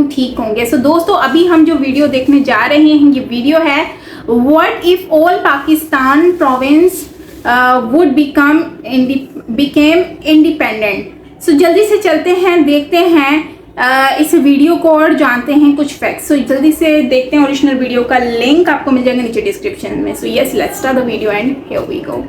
बिल्कुल ठीक होंगे। सो दोस्तों, अभी हम जो वीडियो देखने जा रहे हैं, ये वीडियो है what if all Pakistan province would become independent. So जल्दी से चलते हैं, देखते हैं इस वीडियो को और जानते हैं कुछ फैक्ट्स। सो जल्दी से देखते हैं। ओरिजिनल वीडियो का लिंक आपको मिल जाएगा नीचे डिस्क्रिप्शन में। So yes, let's start the video and here we go.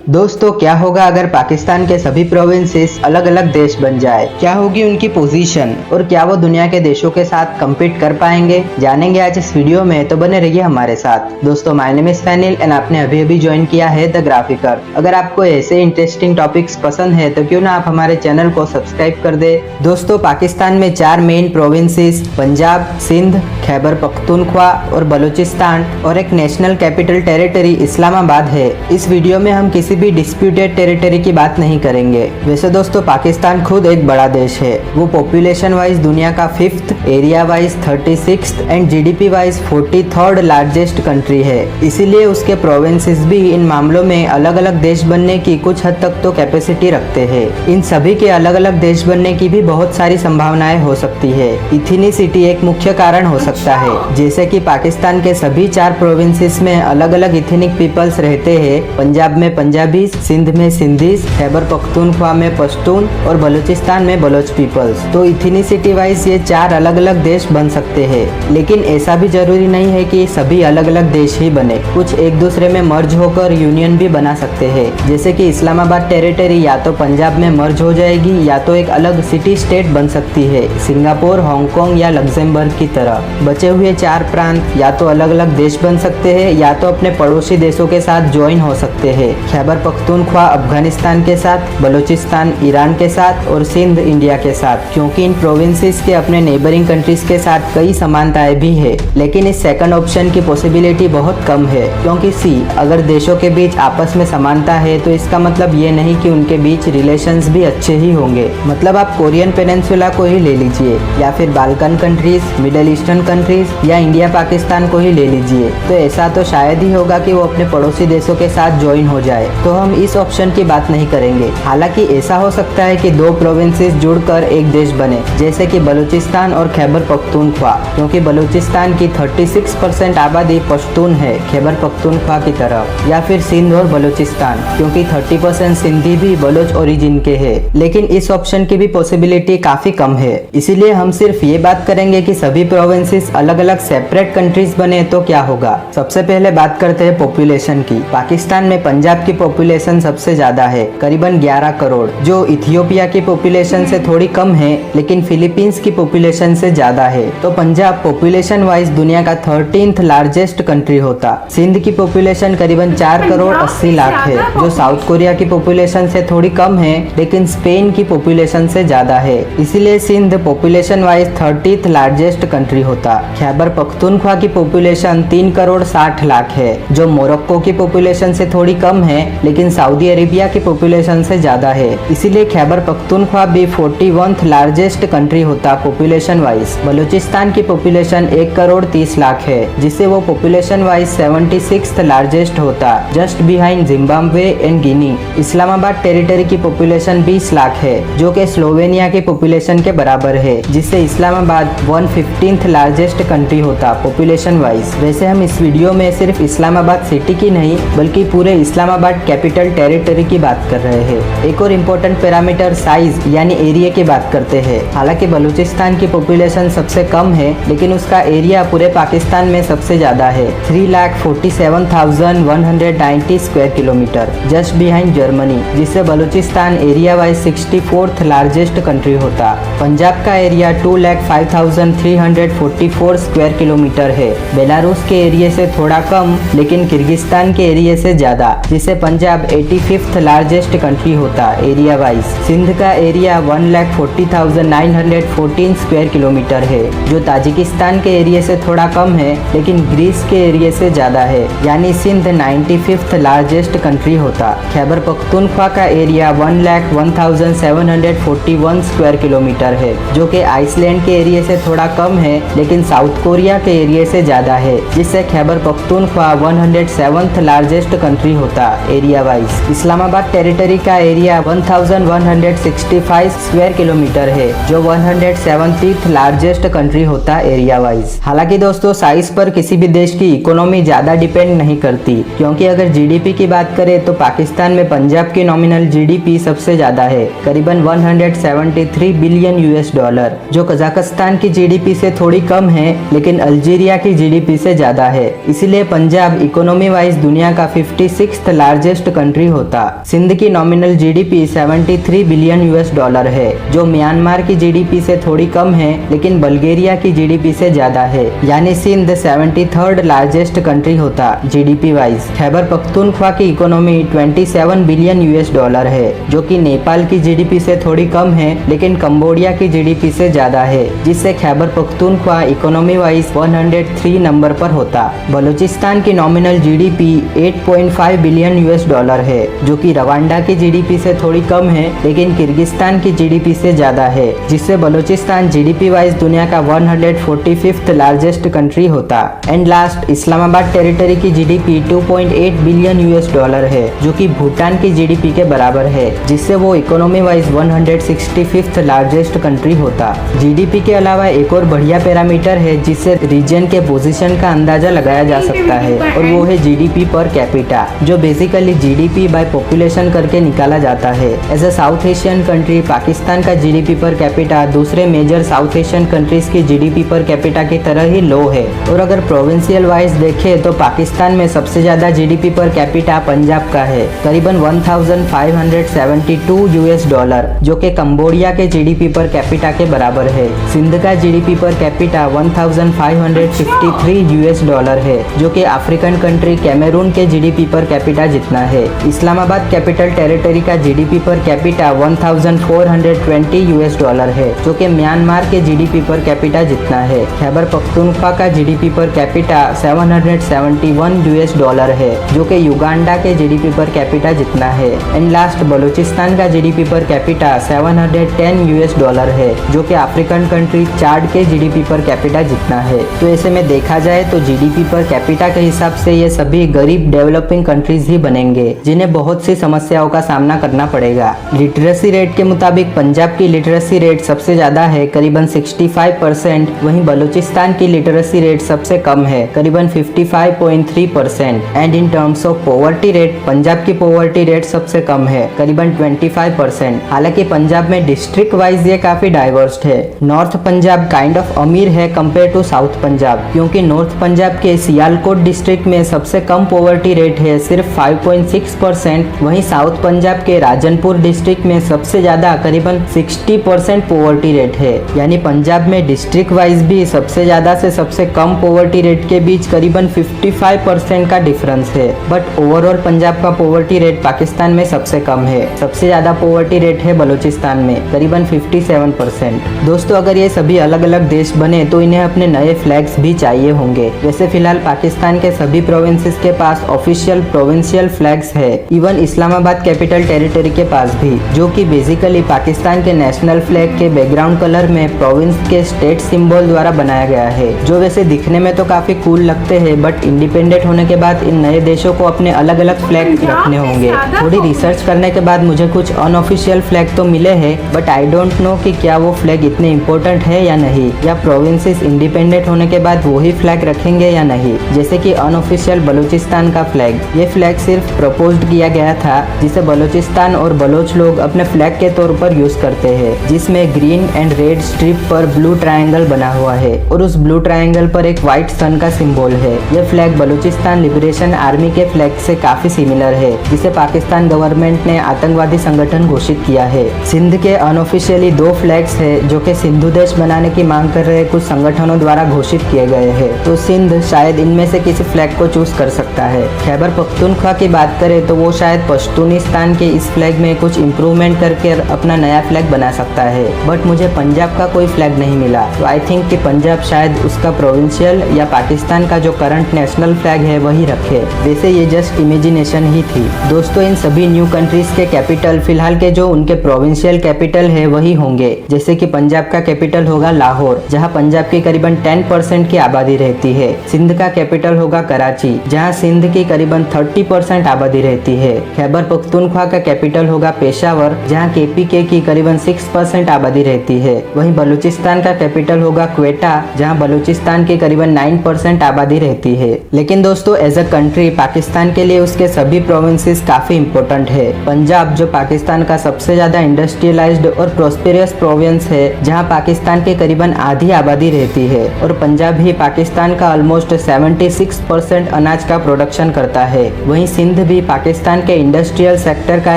दोस्तों, क्या होगा अगर पाकिस्तान के सभी प्रोविंसेस अलग अलग देश बन जाए? क्या होगी उनकी पोजीशन और क्या वो दुनिया के देशों के साथ कम्पीट कर पाएंगे? जानेंगे आज इस वीडियो में, तो बने रहिए हमारे साथ। दोस्तों, माय नेम इज फैनिल एंड आपने अभी ज्वाइन किया है द ग्राफिकर। अगर आपको ऐसे इंटरेस्टिंग टॉपिक्स पसंद है तो क्यों ना आप हमारे चैनल को सब्सक्राइब कर दे। दोस्तों, पाकिस्तान में 4 मेन प्रोविंसेस पंजाब, सिंध, खैबर पख्तूनख्वा और बलूचिस्तान और एक नेशनल कैपिटल टेरिटरी इस्लामाबाद है। इस वीडियो में हम किसी भी डिस्प्यूटेड टेरिटरी की बात नहीं करेंगे। वैसे दोस्तों, पाकिस्तान खुद एक बड़ा देश है। वो पॉपुलेशन वाइज दुनिया का 5th, area wise 36th and GDP wise 43rd largest country है। इसीलिए उसके प्रोविंसेस भी इन मामलों में अलग अलग देश बनने की कुछ हद तक तो कैपेसिटी रखते हैं। इन सभी के अलग अलग देश बनने की भी बहुत सारी संभावनाएं हो सकती है। इथनिसिटी एक मुख्य कारण हो सकता है। जैसे कि पाकिस्तान के सभी 4 प्रोविंसेस में अलग अलग इथनिक पीपल्स रहते हैं। पंजाब में पंजाबी, सिंध में सिंधीज, खैबर पख्तूनख्वा में पश्तून और बलूचिस्तान में बलोच पीपल्स। तो इथनिसिटी वाइज ये 4 अलग अलग देश बन सकते हैं। लेकिन ऐसा भी जरूरी नहीं है कि सभी अलग अलग देश ही बने। कुछ एक दूसरे में मर्ज होकर यूनियन भी बना सकते हैं। जैसे कि इस्लामाबाद टेरिटरी या तो पंजाब में मर्ज हो जाएगी या तो एक अलग सिटी स्टेट बन सकती है, सिंगापुर, हांगकांग या लग्जमबर्ग की तरह। बचे हुए 4 प्रांत या तो अलग अलग देश बन सकते हैं या तो अपने पड़ोसी देशों के साथ ज्वाइन हो सकते हैं। खैबर पख्तूनख्वा अफगानिस्तान के साथ, बलूचिस्तान ईरान के साथ और सिंध इंडिया के साथ, क्योंकि इन प्रोविंसेस के अपने नेबरिंग कंट्रीज के साथ कई समानताएं भी है। लेकिन इस सेकंड ऑप्शन की पॉसिबिलिटी बहुत कम है, क्योंकि अगर देशों के बीच आपस में समानता है तो इसका मतलब ये नहीं कि उनके बीच रिलेशंस भी अच्छे ही होंगे। मतलब आप कोरियन पेनिनसुला को ही ले लीजिए या फिर Balkan countries, middle eastern countries या इंडिया पाकिस्तान को ही ले लीजिए, तो ऐसा तो शायद ही होगा कि वो अपने पड़ोसी देशों के साथ ज्वाइन हो जाए। तो हम इस ऑप्शन की बात नहीं करेंगे। हालांकि ऐसा हो सकता है कि 2 प्रोविंसेस जुड़कर एक देश बने, जैसे कि बलूचिस्तान और खैबर पख्तूनख्वा, क्योंकि बलूचिस्तान की 36% आबादी पश्तून है खैबर पख्तूनख्वा की तरह, या फिर सिंध और बलूचिस्तान, क्योंकि 30% सिंधी भी बलोच ओरिजिन के हैं। लेकिन इस ऑप्शन की भी पॉसिबिलिटी काफी कम है। इसीलिए हम सिर्फ ये बात करेंगे कि सभी प्रोविंसेस अलग अलग सेपरेट कंट्रीज बने तो क्या होगा। सबसे पहले बात करते हैं पॉपुलेशन की। पाकिस्तान में पंजाब की पॉपुलेशन सबसे ज्यादा है, करीबन 11 करोड़, जो इथियोपिया की पॉपुलेशन से थोड़ी कम है, लेकिन फिलीपींस की पॉपुलेशन से ज्यादा है। तो पंजाब पॉपुलेशन वाइज दुनिया का 13th लार्जेस्ट कंट्री होता। सिंध की पॉपुलेशन करीबन 4 करोड़ 80 लाख है, जो साउथ कोरिया की पॉपुलेशन से थोड़ी कम है, लेकिन स्पेन की पॉपुलेशन से ज्यादा है। इसीलिए Sindh population wise 30th largest country होता। खैबर पख्तूनख्वा की पॉपुलेशन 3 करोड़ 60 लाख है, जो मोरक्को की पॉपुलेशन से थोड़ी कम है, लेकिन सऊदी अरेबिया की पॉपुलेशन से ज्यादा है। इसीलिए खैबर पख्तूनख्वा भी 41th लार्जेस्ट कंट्री होता पॉपुलेशन वाइज। बलूचिस्तान की पॉपुलेशन 1 करोड़ 30 लाख है, जिससे वो पॉपुलेशन वाइज 76th लार्जेस्ट होता, just behind Zimbabwe and Guinea. Islamabad territory की पॉपुलेशन 20 लाख है, जो कि स्लोवेनिया की पॉपुलेशन के बराबर है, जिससे इस्लामाबाद 115th लार्जेस्ट कंट्री होता पॉपुलेशन वाइज। वैसे हम इस वीडियो में सिर्फ इस्लामाबाद सिटी की नहीं बल्कि पूरे इस्लामाबाद कैपिटल टेरिटरी की बात कर रहे हैं। एक और इम्पोर्टेंट पैरामीटर साइज यानी एरिया की बात करते हैं। हालांकि बलूचिस्तान की पॉपुलेशन सबसे कम है, लेकिन उसका एरिया पूरे पाकिस्तान में सबसे ज्यादा है, 3,47,190 square kilometre, just behind Germany, जिससे Balochistan area wise 64th largest country होता। पंजाब का एरिया 2,05,344 स्क्वायर किलोमीटर है, बेलारूस के एरिया से थोड़ा कम लेकिन किर्गिस्तान के एरिया से ज्यादा, जिससे पंजाब 85th लार्जेस्ट कंट्री होता एरिया वाइज। सिंध का एरिया 1,40,914 स्क्वायर किलोमीटर है, जो ताजिकिस्तान के एरिया से थोड़ा कम है लेकिन ग्रीस के एरिया से ज्यादा है, यानी सिंध 95th लार्जेस्ट कंट्री होता। खैबर पख्तूनख्वा का एरिया 1,01,741 स्क्वायर किलोमीटर है, जो कि आइसलैंड के एरिया से थोड़ा कम है लेकिन साउथ कोरिया के एरिया से ज्यादा है, जिससे Khyber Pakhtunkhwa 107th largest country होता area area wise. Islamabad territory का एरिया 1165 स्क्वायर किलोमीटर है, जो 170th लार्जेस्ट कंट्री होता एरिया वाइज। हालांकि दोस्तों साइज पर किसी भी देश की इकोनॉमी ज्यादा डिपेंड नहीं करती, क्योंकि अगर जीडीपी की बात करें तो पाकिस्तान में पंजाब की नॉमिनल जीडीपी सबसे ज्यादा है, करीबन 173 बिलियन यूएस डॉलर, जो कजाकिस्तान की जीडीपी से थोड़ी कम है लेकिन अल्जीरिया की जीडीपी से ज्यादा है। इसीलिए पंजाब इकोनॉमी वाइज दुनिया का 56th लार्जेस्ट कंट्री होता। सिंध की nominal GDP 73 billion US dollar है, जो म्यांमार की जीडीपी से थोड़ी कम है लेकिन बल्गेरिया की जीडीपी से ज्यादा है, यानी सिंध 73rd लार्जेस्ट कंट्री होता जीडीपी वाइज। खैबर पख्तूनख्वा की इकोनॉमी 27 बिलियन यूएस डॉलर है, जो कि नेपाल की जीडीपी से थोड़ी कम है लेकिन कंबोडिया की जीडीपी से ज्यादा है, जिससे Khyber Pakhtunkhwa economy wise 103 number पर होता। बलूचिस्तान की nominal GDP 8.5 billion US dollar है, जो कि रवांडा की जीडीपी से थोड़ी कम है लेकिन किर्गिस्तान की जीडीपी से ज्यादा है, जिससे बलूचिस्तान जीडीपी वाइज दुनिया का 145th लार्जेस्ट कंट्री होता। एंड लास्ट, इस्लामाबाद टेरिटरी की जीडीपी 2.8 बिलियन यूएस डॉलर है, जो कि भूटान की जीडीपी के बराबर है, जिससे वो economy wise 165th largest country होता। जीडीपी के अलावा एक और बढ़िया पैरामीटर है जिससे रीजन के पोजीशन का अंदाजा लगाया जा सकता है, और वो है जीडीपी पर कैपिटा, जो बेसिकली जीडीपी बाय पॉपुलेशन करके निकाला जाता है। As a South Asian country Pakistan का जीडीपी पर कैपिटा दूसरे मेजर साउथ एशियन कंट्रीज की जीडीपी पर कैपिटा की तरह ही लो है। और अगर प्रोविंशियल वाइज देखें तो पाकिस्तान में सबसे ज्यादा जीडीपी पर कैपिटा पंजाब का है, करीबन 1572 यूएस डॉलर, जो कि कंबोडिया के जीडीपी पर कैपिटा के बराबर है। सिंध का GDP per capita 1553 US dollar है, जो कि अफ्रीकन कंट्री कैमरून के जीडीपी पर कैपिटा जितना है। इस्लामाबाद कैपिटल टेरिटरी का GDP per capita 1420 US dollar है, जो कि म्यांमार के जीडीपी पर कैपिटा जितना है। खैबर पख्तूनख्वा का GDP per capita 771 US dollar है, जो कि युगांडा के जीडीपी पर कैपिटा जितना है। एंड लास्ट, बलूचिस्तान का GDP per capita 710 US dollar है, जो कि अफ्रीकन कंट्री चाड के जीडीपी पर कैपिटा जितना है। तो ऐसे में देखा जाए तो जीडीपी पर कैपिटा के हिसाब से ये सभी गरीब डेवलपिंग कंट्रीज ही बनेंगे, जिन्हें बहुत सी समस्याओं का सामना करना पड़ेगा। लिटरेसी रेट के मुताबिक पंजाब की लिटरेसी रेट सबसे ज्यादा है, करीबन 65%, वहीं बलूचिस्तान की लिटरेसी रेट सबसे कम है, करीबन 55.3%। And in terms of poverty rate Punjab की पॉवर्टी रेट सबसे कम है, करीबन 25%। हालांकि पंजाब में डिस्ट्रिक्ट वाइज ये काफी डाइवर्स है। नॉर्थ पंजाब काइंड ऑफ अमीर है कंपेयर टू साउथ पंजाब, क्योंकि नॉर्थ पंजाब के सियालकोट डिस्ट्रिक्ट में सबसे कम पॉवर्टी रेट है, सिर्फ 5.6%। वहीं साउथ पंजाब के राजनपुर डिस्ट्रिक्ट में सबसे ज्यादा करीबन 60% पॉवर्टी रेट है, यानी पंजाब में डिस्ट्रिक्ट वाइज भी सबसे ज्यादा से सबसे कम पॉवर्टी रेट के बीच करीबन 55% का डिफरेंस है। बट ओवरऑल पंजाब का पॉवर्टी रेट पाकिस्तान में सबसे कम है। सबसे ज्यादा पॉवर्टी रेट है बलूचिस्तान में, करीबन 57%। दोस्तों अगर ये सभी अलग अलग देश बने तो इन्हें अपने नए फ्लैग्स भी चाहिए होंगे। वैसे फिलहाल पाकिस्तान के सभी प्रोविंसेस के पास ऑफिशियल प्रोविंशियल फ्लैग्स है, इवन इस्लामाबाद कैपिटल टेरिटरी के पास भी, जो कि बेसिकली पाकिस्तान के नेशनल फ्लैग के बैकग्राउंड कलर में प्रोविंस के स्टेट सिंबल द्वारा बनाया गया है, जो वैसे दिखने में तो काफी कूल लगते हैं, बट इंडिपेंडेंट होने के बाद इन नए देशों को अपने अलग अलग फ्लैग रखने होंगे। थोड़ी रिसर्च करने के बाद मुझे कुछ अनऑफिशियल फ्लैग तो मिले हैं, बट आई डोंट नो कि क्या वो फ्लैग इतने इम्पोर्टेंट है या नहीं, या प्रोविंसेस इंडिपेंडेंट होने के बाद वही फ्लैग रखेंगे या नहीं। जैसे कि अनऑफिशियल बलूचिस्तान का फ्लैग, ये फ्लैग सिर्फ प्रपोज्ड किया गया था, जिसे बलूचिस्तान और बलोच लोग अपने फ्लैग के तौर पर यूज करते हैं, जिसमें ग्रीन एंड रेड स्ट्रिप पर ब्लू ट्रायंगल बना हुआ है और उस ब्लू ट्रायंगल पर एक व्हाइट सन का सिंबल है। यह फ्लैग बलूचिस्तान लिबरेशन आर्मी के फ्लैग से काफी सिमिलर है, जिसे पाकिस्तान गवर्नमेंट ने आतंकवादी संगठन घोषित किया है। सिंध के अनऑफिशियली 2 फ्लैग्स है, जो कि सिंधु देश बनाने की मांग कर रहे कुछ संगठनों द्वारा घोषित किए गए हैं, तो सिंध शायद इनमें से किसी फ्लैग को चूज कर सकता है। खैबर पख्तूनख्वा की बात करें तो वो शायद पश्तूनिस्तान के इस फ्लैग में कुछ इम्प्रूवमेंट करके अपना नया फ्लैग बना सकता है, बट मुझे पंजाब का कोई फ्लैग नहीं मिला, तो आई थिंक कि पंजाब शायद उसका प्रोविंशियल या पाकिस्तान का जो करंट नेशनल फ्लैग है वही रखे। वैसे ये जस्ट इमेजिनेशन ही थी। दोस्तों इन सभी न्यू कंट्रीज के कैपिटल फिलहाल के जो उनके प्रोविंशियल कैपिटल है वही होंगे। जैसे कि पंजाब का कैपिटल होगा लाहौर, जहां पंजाब की करीबन 10% की आबादी रहती है। सिंध का कैपिटल होगा कराची, जहां सिंध की करीबन 30% आबादी रहती है। खैबर पख्तूनख्वा का कैपिटल होगा पेशावर, जहाँ KPK की करीबन 6% आबादी रहती है। वहीं बलूचिस्तान का कैपिटल होगा क्वेटा, जहाँ बलूचिस्तान की करीबन 9% आबादी रहती है। लेकिन दोस्तों एज अ कंट्री पाकिस्तान के लिए उसके सभी प्रोविंसेस काफी इम्पोर्टेंट है। पंजाब जो पाकिस्तान का सबसे ज्यादा इंडस्ट्रियलाइज्ड और प्रोस्पेरियस प्रोविंस है, जहां पाकिस्तान के करीबन आधी आबादी रहती है, और पंजाब ही पाकिस्तान का ऑलमोस्ट 76% अनाज का प्रोडक्शन करता है। वहीं सिंध भी पाकिस्तान के इंडस्ट्रियल सेक्टर का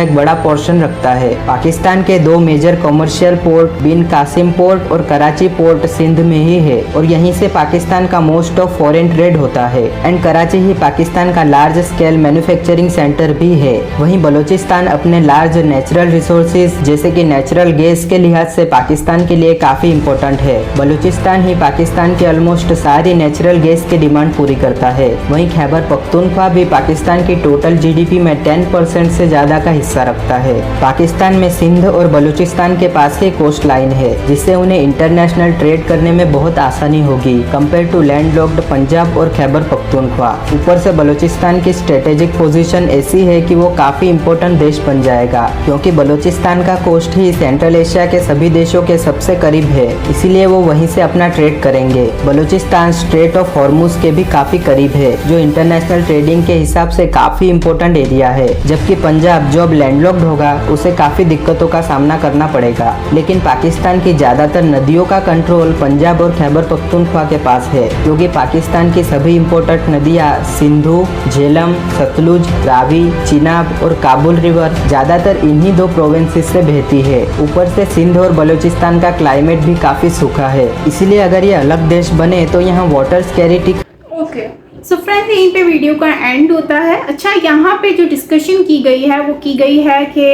एक बड़ा पोर्शन रखता है। पाकिस्तान के 2 मेजर कमर्शियल पोर्ट बिन कासिम पोर्ट और कराची पोर्ट सिंध में ही है, और यहीं से पाकिस्तान का मोस्ट ऑफ फॉरेन ट्रेड होता है। एंड कराची ही पाकिस्तान का लार्ज स्केल मैन्युफैक्चरिंग सेंटर भी है। वहीं बलूचिस्तान अपने लार्ज नेचुरल रिसोर्सेज जैसे कि नेचुरल गैस के लिहाज से पाकिस्तान के लिए काफी इम्पोर्टेंट है। बलूचिस्तान ही पाकिस्तान की ऑलमोस्ट सारी नेचुरल गैस की डिमांड पूरी करता है। वहीं खैबर पख्तूनख्वा भी पाकिस्तान की टोटल GDP में 10% से ज्यादा का हिस्सा रखता है। पाकिस्तान में सिंध और बलूचिस्तान के पास ही कोस्ट लाइन है, जिससे उन्हें इंटरनेशनल ट्रेड करने में बहुत आसानी होगी कंपेयर टू लैंडलॉक्ड पंजाब और खैबर पख्तूनख्वा। ऊपर से बलूचिस्तान की स्ट्रेटेजिक पोजीशन ऐसी है कि वो काफी इम्पोर्टेंट देश बन जाएगा, क्योंकि बलूचिस्तान का कोस्ट ही सेंट्रल एशिया के सभी देशों के सबसे करीब है, इसीलिए वो वहीं से अपना ट्रेड करेंगे। बलूचिस्तान स्ट्रेट ऑफ हॉर्मुज के भी काफी करीब है, जो इंटरनेशनल ट्रेडिंग के हिसाब से काफी इम्पोर्टेंट एरिया है। जबकि पंजाब जो अब लैंडलॉक्ड होगा उसे काफी दिक्कतों का सामना करना पड़ेगा। लेकिन पाकिस्तान की ज्यादातर नदियों का कंट्रोल पंजाब और खैबर पख्तूनख्वा के पास है, क्योंकि पाकिस्तान की सभी इम्पोर्टेंट नदियाँ सिंधु, झेलम, सतलुज, रावी, चिनाब और काबुल रिवर ज्यादातर इन्हीं 2 प्रोविंसेस से बहती है। ऊपर से सिंध और बलूचिस्तान का क्लाइमेट भी काफी सूखा है, इसीलिए अगर ये अलग देश बने तो यहाँ वाटर स्कैरिटी। ओके सो फ्रेंड्स, यहीं पे वीडियो का एंड होता है। अच्छा, यहाँ पे जो डिस्कशन की गई है वो की गई है कि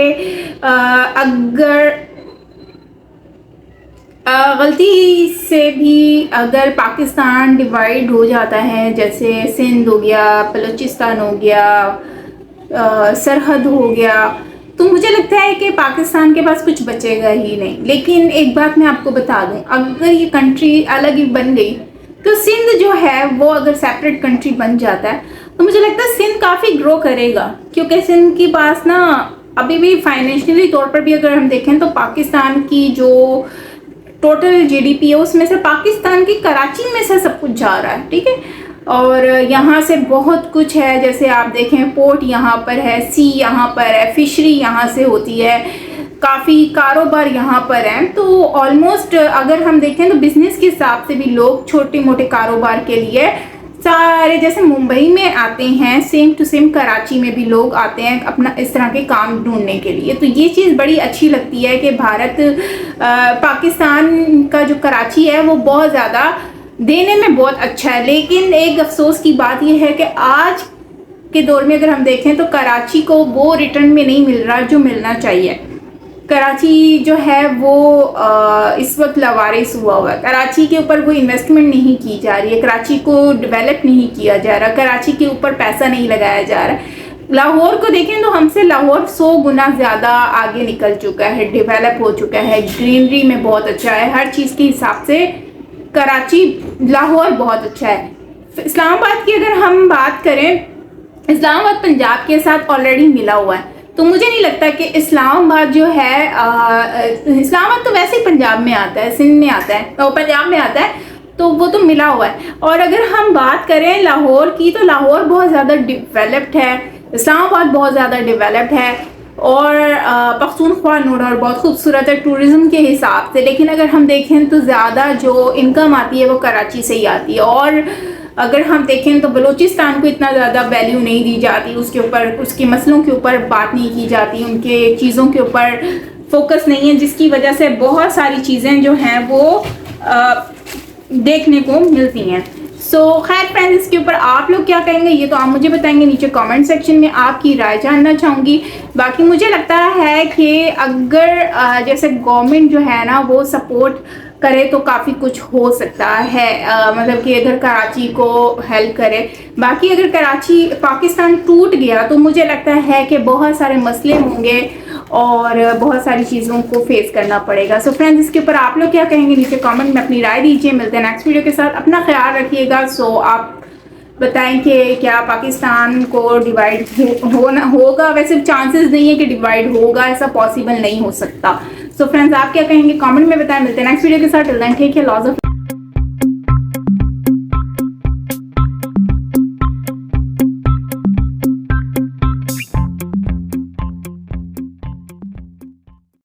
अगर गलती से भी अगर पाकिस्तान डिवाइड हो जाता है, जैसे सिंध हो गया, बलूचिस्तान हो गया, सरहद हो गया, तो मुझे लगता है कि पाकिस्तान के पास कुछ बचेगा ही नहीं। लेकिन एक बात मैं आपको बता दूं, अगर ये कंट्री अलग ही बन गई तो सिंध जो है वो अगर सेपरेट कंट्री बन जाता है तो मुझे लगता है सिंध काफ़ी ग्रो करेगा, क्योंकि सिंध के पास ना अभी भी फाइनेंशियली तौर पर भी अगर हम देखें तो पाकिस्तान की जो टोटल GDP है उसमें से पाकिस्तान की कराची में से सब कुछ जा रहा है, ठीक है। और यहाँ से बहुत कुछ है, जैसे आप देखें पोर्ट यहाँ पर है, सी यहाँ पर है, फिशरी यहाँ से होती है, काफ़ी कारोबार यहाँ पर हैं। तो ऑलमोस्ट अगर हम देखें तो बिज़नेस के हिसाब से भी लोग छोटे मोटे कारोबार के लिए सारे जैसे मुंबई में आते हैं, सेम टू सेम कराची में भी लोग आते हैं अपना इस तरह के काम ढूंढने के लिए। तो ये चीज़ बड़ी अच्छी लगती है कि भारत पाकिस्तान का जो कराची है वो बहुत ज़्यादा देने में बहुत अच्छा है। लेकिन एक अफसोस की बात यह है कि आज के दौर में अगर हम देखें तो कराची को वो रिटर्न में नहीं मिल रहा जो मिलना चाहिए। कराची जो है वो इस वक्त लवारिस हुआ है। कराची के ऊपर कोई इन्वेस्टमेंट नहीं की जा रही है, कराची को डेवलप नहीं किया जा रहा, कराची के ऊपर पैसा नहीं लगाया जा रहा है। लाहौर को देखें तो हमसे लाहौर 100 गुना ज़्यादा आगे निकल चुका है, डेवलप हो चुका है, ग्रीनरी में बहुत अच्छा है, हर चीज़ के हिसाब से कराची लाहौर बहुत अच्छा है। इस्लामाबाद की अगर हम बात करें, इस्लामाबाद पंजाब के साथ ऑलरेडी मिला हुआ है, तो मुझे नहीं लगता कि इस्लामाबाद जो है इस्लामाबाद तो वैसे ही पंजाब में आता है, सिंध में आता है और पंजाब में आता है, तो वो तो मिला हुआ है। और अगर हम बात करें लाहौर की तो लाहौर बहुत ज़्यादा डेवलप्ड है, इस्लामाबाद बहुत ज़्यादा डेवलप्ड है, और पख्तूनख्वा नोडर बहुत खूबसूरत है टूरिज़्म के हिसाब से। लेकिन अगर हम देखें तो ज़्यादा जो इनकम आती है वो कराची से ही आती है। और अगर हम देखें तो बलूचिस्तान को इतना ज़्यादा वैल्यू नहीं दी जाती, उसके ऊपर उसके मसलों के ऊपर बात नहीं की जाती, उनके चीज़ों के ऊपर फोकस नहीं है, जिसकी वजह से बहुत सारी चीज़ें जो हैं वो देखने को मिलती हैं। सो खैर फ्रेंड्स, इसके ऊपर आप लोग क्या कहेंगे ये तो आप मुझे बताएंगे नीचे कमेंट सेक्शन में, आपकी राय जानना चाहूँगी। बाकी मुझे लगता है कि अगर जैसे गवर्नमेंट जो है ना वो सपोर्ट करे तो काफ़ी कुछ हो सकता है, मतलब कि अगर कराची को हेल्प करे। बाकी अगर कराची पाकिस्तान टूट गया तो मुझे लगता है कि बहुत सारे मसले होंगे और बहुत सारी चीज़ों को फेस करना पड़ेगा। सो फ्रेंड्स, इसके ऊपर आप लोग क्या कहेंगे नीचे कमेंट में अपनी राय दीजिए। मिलते हैं नेक्स्ट वीडियो के साथ, अपना ख्याल रखिएगा। सो आप बताएं कि क्या पाकिस्तान को डिवाइड होना होगा। वैसे चांसेस नहीं है कि डिवाइड होगा, ऐसा पॉसिबल नहीं हो सकता। सो फ्रेंड्स, आप क्या कहेंगे कमेंट में बताएं। मिलते हैं नेक्स्ट वीडियो के साथ। Till then take care, lots of